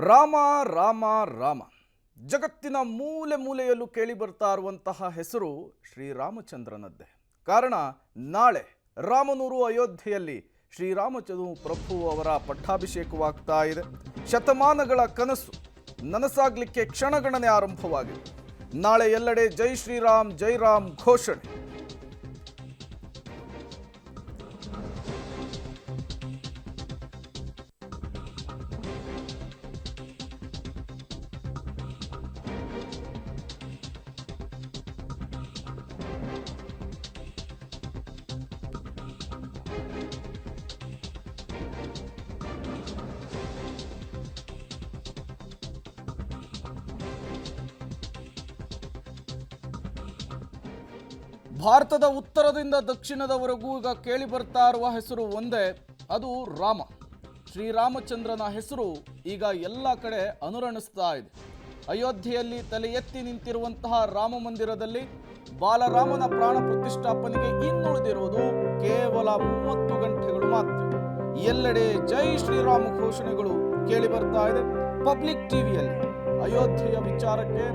ರಾಮ ರಾಮ ರಾಮ ಜಗತ್ತಿನ ಮೂಲೆ ಮೂಲೆಯಲ್ಲೂ ಕೇಳಿ ಬರ್ತಾ ಇರುವಂತಹ ಹೆಸರು ಶ್ರೀರಾಮಚಂದ್ರನದ್ದೇ. ಕಾರಣ ನಾಳೆ ರಾಮನೂರು ಅಯೋಧ್ಯೆಯಲ್ಲಿ ಶ್ರೀರಾಮಚಂದ್ರ ಪ್ರಭು ಅವರ ಪಟ್ಟಾಭಿಷೇಕವಾಗ್ತಾ ಇದೆ. ಶತಮಾನಗಳ ಕನಸು ನನಸಾಗಲಿಕ್ಕೆ ಕ್ಷಣಗಣನೆ ಆರಂಭವಾಗಿದೆ. ನಾಳೆ ಎಲ್ಲೆಡೆ ಜೈ ಶ್ರೀರಾಮ್ ಜೈ ರಾಮ್ ಘೋಷಣೆ. ಭಾರತದ ಉತ್ತರದಿಂದ ದಕ್ಷಿಣದವರೆಗೂ ಈಗ ಕೇಳಿ ಬರ್ತಾ ಇರುವ ಹೆಸರು ಒಂದೇ, ಅದು ರಾಮ. ಶ್ರೀರಾಮಚಂದ್ರನ ಹೆಸರು ಈಗ ಎಲ್ಲ ಕಡೆ ಅನುರಣಿಸ್ತಾ ಇದೆ. ಅಯೋಧ್ಯೆಯಲ್ಲಿ ತಲೆ ಎತ್ತಿ ನಿಂತಿರುವಂತಹ ರಾಮ ಮಂದಿರದಲ್ಲಿ ಬಾಲರಾಮನ ಪ್ರಾಣ ಪ್ರತಿಷ್ಠಾಪನೆಗೆ ಇನ್ನುಳಿದಿರುವುದು ಕೇವಲ 30 ಗಂಟೆಗಳು ಮಾತ್ರ. ಎಲ್ಲೆಡೆ ಜೈ ಶ್ರೀರಾಮ ಘೋಷಣೆಗಳು ಕೇಳಿ ಬರ್ತಾ ಇದೆ. ಪಬ್ಲಿಕ್ ಟಿವಿಯಲ್ಲಿ ಅಯೋಧ್ಯೆಯ ವಿಚಾರಕ್ಕೆ,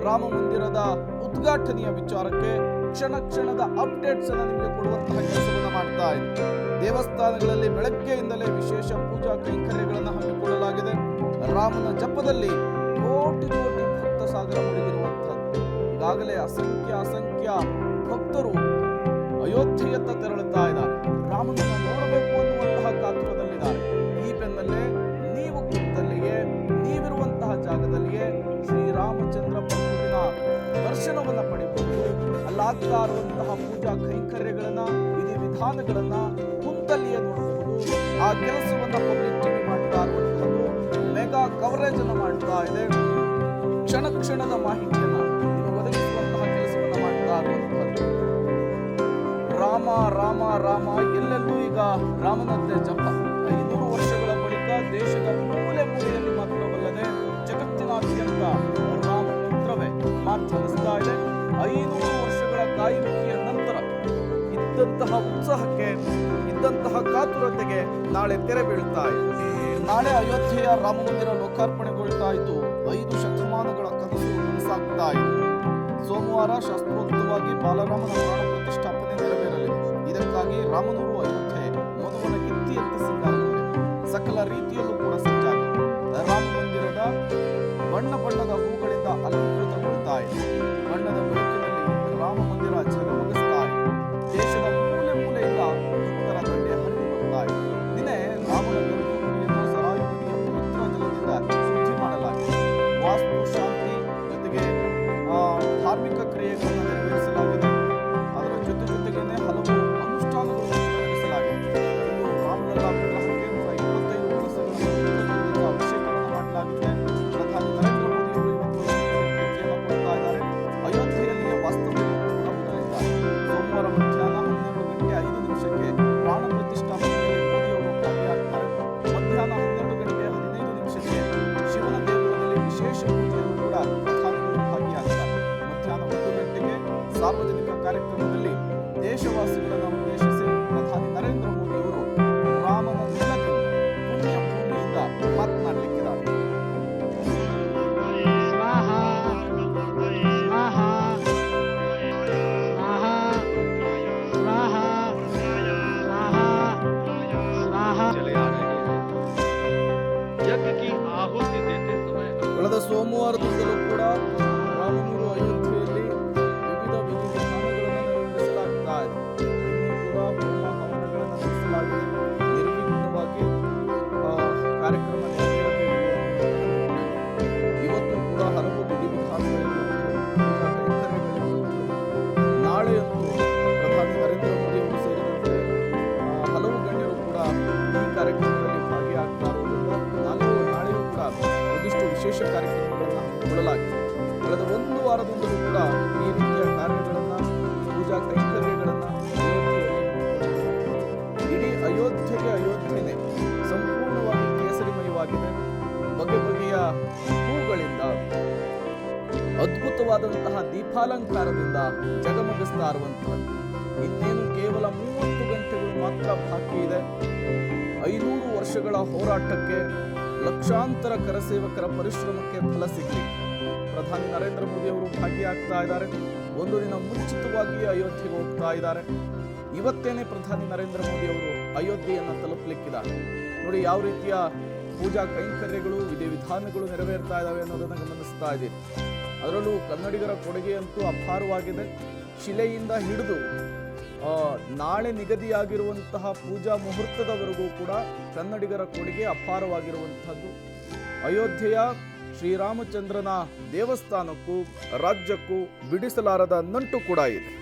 ರಾಮ ಮಂದಿರದ ಉದ್ಘಾಟನೆಯ ವಿಚಾರಕ್ಕೆ ಕ್ಷಣ ಕ್ಷಣದ ಅಪ್ಡೇಟ್ಸ್ ಅನ್ನು ನಿಮಗೆ ಕೊಡುವಂತಹ ಕೆಲಸವನ್ನು ಮಾಡ್ತಾ ಇದೆ. ದೇವಸ್ಥಾನಗಳಲ್ಲಿ ಬೆಳಗ್ಗೆಯಿಂದಲೇ ವಿಶೇಷ ಪೂಜಾ ಕೈಂಕರ್ಯಗಳನ್ನು ಹಮ್ಮಿಕೊಳ್ಳಲಾಗಿದೆ. ರಾಮನ ಜಪದಲ್ಲಿ ಕೋಟಿ ಕೋಟಿ ಭಕ್ತ ಸಾಗರ ಮುಳುಗಿರುವಂಥದ್ದು. ಈಗಾಗಲೇ ಅಸಂಖ್ಯ ಭಕ್ತರು ಅಯೋಧ್ಯೆಯತ್ತ ತೆರಳುತ್ತಾ ಇದ್ದಾರೆ. ರಾಮನನ್ನು ನೋಡಬೇಕು ಅನ್ನುವಂತಹ ಕಾತುರದಲ್ಲಿದ್ದಾರೆ. ಈ ಬೆನ್ನಲ್ಲೇ ನೀವು ಕೂತಲ್ಲಿಯೇ, ನೀವಿರುವಂತಹ ಜಾಗದಲ್ಲಿಯೇ ಶ್ರೀರಾಮಚಂದ್ರ ಪ್ರಭುವಿನ ದರ್ಶನವನ್ನು ಪಡೆಯಬಹುದು. ಅಲ್ಲಾಗ್ತಾ ಇರುವಂತಹ ಪೂಜಾ ಕೈಂಕರ್ಯಗಳನ್ನ, ವಿಧಿ ವಿಧಾನಗಳನ್ನ ಕುಂತಲ್ಲಿಯೇ ನೋಡಬಹುದು. ಆ ಕೆಲಸವನ್ನ ಪಬ್ಲಿಕ್ ಟಿವಿ ಮಾಡ್ತಾ ಇರುವಂತಹದ್ದು ಮೆಗಾ ಕವರೇಜ್ ಅನ್ನು ಮಾಡ್ತಾ ಇದೆ. ಕ್ಷಣ ಕ್ಷಣದ ಮಾಹಿತಿಯನ್ನ ನಿಮಗೆ ಒದಗಿಸುವಂತಹ ಕೆಲಸವನ್ನ ಮಾಡ್ತಾ ಇರುವಂತಹದ್ದು. ರಾಮ ರಾಮ ರಾಮ, ಎಲ್ಲೆಲ್ಲೂ ಈಗ ರಾಮನದ್ದೇ ಜಪ. 500 ವರ್ಷಗಳ ಬಳಿಕ ದೇಶದ ಮೂಲೆ ಮೂಲೆಯಲ್ಲಿ ಮಾತ್ರವಲ್ಲದೆ ಜಗತ್ತಿನಾದ್ಯಂತ ರಾಮ ಮಂತ್ರವೇ ಮಾತನಾಡಿಸ್ತಾ ಇದೆ. 500 ವರ್ಷಗಳ ಕಾಯುವಿಕೆಯ ನಂತರ ಇದ್ದಂತಹ ಉತ್ಸಾಹಕ್ಕೆ, ಇದ್ದಂತಹ ಕಾತುರತೆಗೆ ನಾಳೆ ತೆರೆ ಬೀಳ್ತಾ ಇದೆ. ನಾಳೆ ಅಯೋಧ್ಯೆಯ ರಾಮ ಮಂದಿರ ಲೋಕಾರ್ಪಣೆಗೊಳ್ತಾ ಇದ್ದು 5 ಶತಮಾನಗಳ ಕನಸು ನನಸಾಗ್ತಾ ಇದೆ. ಸೋಮವಾರ ಶಾಸ್ತ್ರೋಕ್ತವಾಗಿ ಬಾಲರಾಮನ ಪ್ರಾಣ ಪ್ರತಿಷ್ಠಾಪನೆ ನೆರವೇರಲಿದೆ. ಇದಕ್ಕಾಗಿ ರಾಮನೂರು ಅಯೋಧ್ಯೆ ಮಧುವನ ಕಿತ್ತಿಯಂತೆ ಸಿಂಗಾರಗೊಂಡಿದೆ. ಸಕಲ ರೀತಿಯಲ್ಲೂ ಕೂಡ ಸಜ್ಜಾಗಿದೆ. ರಾಮ ಮಂದಿರದ ಬಣ್ಣ ಬಣ್ಣದ ಹೂಗಳಿಂದ ಅಲಂಕೃತಗೊಳ್ತಾ ಇದೆ. ಬಣ್ಣದ ಬೆಳಕಿನಲ್ಲಿ ರಾಮ ಮಂದಿರ ಝಗಮಗಿಸ್ತಾ ಇದೆ. ದೇಶದ ಮೂಲೆ ಮೂಲೆಯಿಂದ ಭಕ್ತರ ದಂಡೆ ಹರಿದು ಬರ್ತಾ ಇದೆ. ನಿನ್ನೆ ರಾಮನ ಗರ್ಭಗುಡಿಯನ್ನು ಸರಾಯು ನದಿಯ ಪವಿತ್ರ ಜಲದಿಂದ ಶುದ್ಧಿ ಮಾಡಲಾಗಿದೆ. ವಾಸ್ತು ಶಾಂತಿ ಜೊತೆಗೆ ಧಾರ್ಮಿಕ ಕ್ರಿಯೆಗಳನ್ನು ನೆರವೇರಿಸಲಾಗಿದೆ. ಅದರ ಜೊತೆಗೇನೆ ಹಲವು ಅನುಷ್ಠಾನಗಳನ್ನು ನಡೆಸಲಾಗಿದೆ. ಇಂದು ರಾಮಲಲ್ಲಾ ವಿಗ್ರಹಕ್ಕೆ 125 ಕಳಸಗಳನ್ನು ಅಭಿಷೇಕವನ್ನು ಮಾಡಲಾಗಿದೆ. ಪ್ರಧಾನಿ ನರೇಂದ್ರ ಮೋದಿ ಅವರು ಇವತ್ತು ಕೊಡ್ತಾ ಇದ್ದಾರೆ. ಅಯೋಧ್ಯೆಯಲ್ಲಿ ವಾಸ್ತವ್ಯವನ್ನು ಕೂಡ ಹೂಡಲಿದ್ದಾರೆ. ಸೋಮವಾರ ಮಧ್ಯಾಹ್ನ 12:05 ಪ್ರಾಣ ಪ್ರತಿಷ್ಠಾಪನೆಯಲ್ಲಿ ಮೋದಿ ಅವರು ಭಾಗಿಯಾಗ್ತಾರೆ. ಮಧ್ಯಾಹ್ನ 12:15 ಶಿವನ ದೇಗುಲದಲ್ಲಿ ವಿಶೇಷ ಪೂಜೆಯಲ್ಲೂ ಕೂಡ ಪ್ರಧಾನಿಗಳು ಭಾಗಿಯಾಗ್ತಾರೆ. ಮಧ್ಯಾಹ್ನ 1 ಗಂಟೆಗೆ ಸಾರ್ವಜನಿಕ ಕಾರ್ಯಕ್ರಮದಲ್ಲಿ ದೇಶವಾಸಿಗಳನ್ನು ಉದ್ದೇಶಿಸಿ ಪ್ರಧಾನಿ ನರೇಂದ್ರ ಮೋದಿ ಅವರು ರಾಮನ ನೆಲದಿಂದ, ಪುಣ್ಯ ಭೂಮಿಯಿಂದ ಮಾತನಾಡಲಿಕ್ಕಿದ್ದಾರೆ. ಕಳೆದ ಸೋಮವಾರದಿಂದಲೂ ಕೂಡ ರಾಮನೂರು ಅಯೋಧ್ಯೆಯಲ್ಲಿ ವಿವಿಧ ವಿಧಿ ವಿಧಾನಗಳನ್ನು ನೆರವೇರಿಸಲಾಗ್ತಾ ಇದೆ. ಇನ್ನೂ ಕೂಡ ಹೋಮ ಹವನಗಳನ್ನು ನಡೆಸಲಾಗಿದೆ. ನಿರ್ವಿಘ್ನವಾಗಿ ಕಾರ್ಯಕ್ರಮ ನೆರವೇರಬೇಕು. ಇವತ್ತು ಕೂಡ ಹಲವು ವಿಧಿ ವಿಧಾನಗಳಿಗೂ ಪೂಜಾ ಕೈಂಕರ್ಯಗಳಿಗೂ ನಾಳೆಯಂದು ಪ್ರಧಾನಿ ನರೇಂದ್ರ ಮೋದಿ ಅವರು ಸೇರಿದಂತೆ ಹಲವು ಗಣ್ಯರು ಕೂಡ ಈ ಕಾರ್ಯಕ್ರಮದಲ್ಲಿ ಭಾಗಿಯಾಗ್ತಾ ಇರುವುದರಿಂದ ನಾಳೆಯೂ ಕೂಡ ಒಂದಿಷ್ಟು ವಿಶೇಷ ಕಾರ್ಯಕ್ರಮಗಳನ್ನು ಹಮ್ಮಿಕೊಳ್ಳಲಾಗಿದೆ. ಕಳೆದ 1 ವಾರದಿಂದಲೂ ಕೂಡ ಈ ರೀತಿಯ ಕಾರ್ಯಗಳನ್ನು, ಪೂಜಾ ಕೈಂಕರ್ಯಗಳನ್ನು ಇಡೀ ಅಯೋಧ್ಯೆನೇ ಸಂಪೂರ್ಣವಾಗಿ ಕೇಸರಿಮಯವಾಗಿದೆ. ಬಗೆ ಬಗೆಯ ಹೂಗಳಿಂದ, ಅದ್ಭುತವಾದಂತಹ ದೀಪಾಲಂಕಾರದಿಂದ ಜಗಮಗಿಸ್ತಾ ಇರುವಂತಹ ಇನ್ನೇನು ಕೇವಲ 30 ಗಂಟೆಗಳು ಮಾತ್ರ ಬಾಕಿ ಇದೆ. 500 ವರ್ಷಗಳ ಹೋರಾಟಕ್ಕೆ, ಲಕ್ಷಾಂತರ ಕರಸೇವಕರ ಪರಿಶ್ರಮಕ್ಕೆ ಫಲ ಸಿಗಲಿ. ಪ್ರಧಾನಿ ನರೇಂದ್ರ ಮೋದಿ ಅವರು ಭಾಗಿಯಾಗ್ತಾ ಇದ್ದಾರೆ. ಒಂದು ದಿನ ಮುಂಚಿತವಾಗಿ ಅಯೋಧ್ಯೆಗೆ ಹೋಗ್ತಾ ಇದ್ದಾರೆ. ಇವತ್ತೇನೆ ಪ್ರಧಾನಿ ನರೇಂದ್ರ ಮೋದಿ ಅವರು ಅಯೋಧ್ಯೆಯನ್ನು ತಲುಪಲಿಕ್ಕಿದ್ದಾರೆ. ನೋಡಿ ಯಾವ ರೀತಿಯ ಪೂಜಾ ಕೈಂಕರ್ಯಗಳು ವಿಧಿವಿಧಾನಗಳು ನೆರವೇರ್ತಾ ಇದ್ದಾವೆ ಅನ್ನೋದನ್ನು ಗಮನಿಸ್ತಾ ಇದ್ದೀರಿ. ಅದರಲ್ಲೂ ಕನ್ನಡಿಗರ ಕೊಡುಗೆ ಅಂತೂ ಅಪಾರವಾಗಿದೆ. ಶಿಲೆಯಿಂದ ಹಿಡಿದು ನಾಳೆ ನಿಗದಿಯಾಗಿರುವಂತಹ ಪೂಜಾ ಮುಹೂರ್ತದವರೆಗೂ ಕೂಡ ಕನ್ನಡಿಗರ ಕೊಡುಗೆ ಅಪಾರವಾಗಿರುವಂಥದ್ದು. ಅಯೋಧ್ಯೆಯ ಶ್ರೀರಾಮಚಂದ್ರನ ದೇವಸ್ಥಾನಕ್ಕೂ ರಾಜ್ಯಕ್ಕೂ ಬಿಡಿಸಲಾರದ ನಂಟು ಕೂಡ ಇದೆ.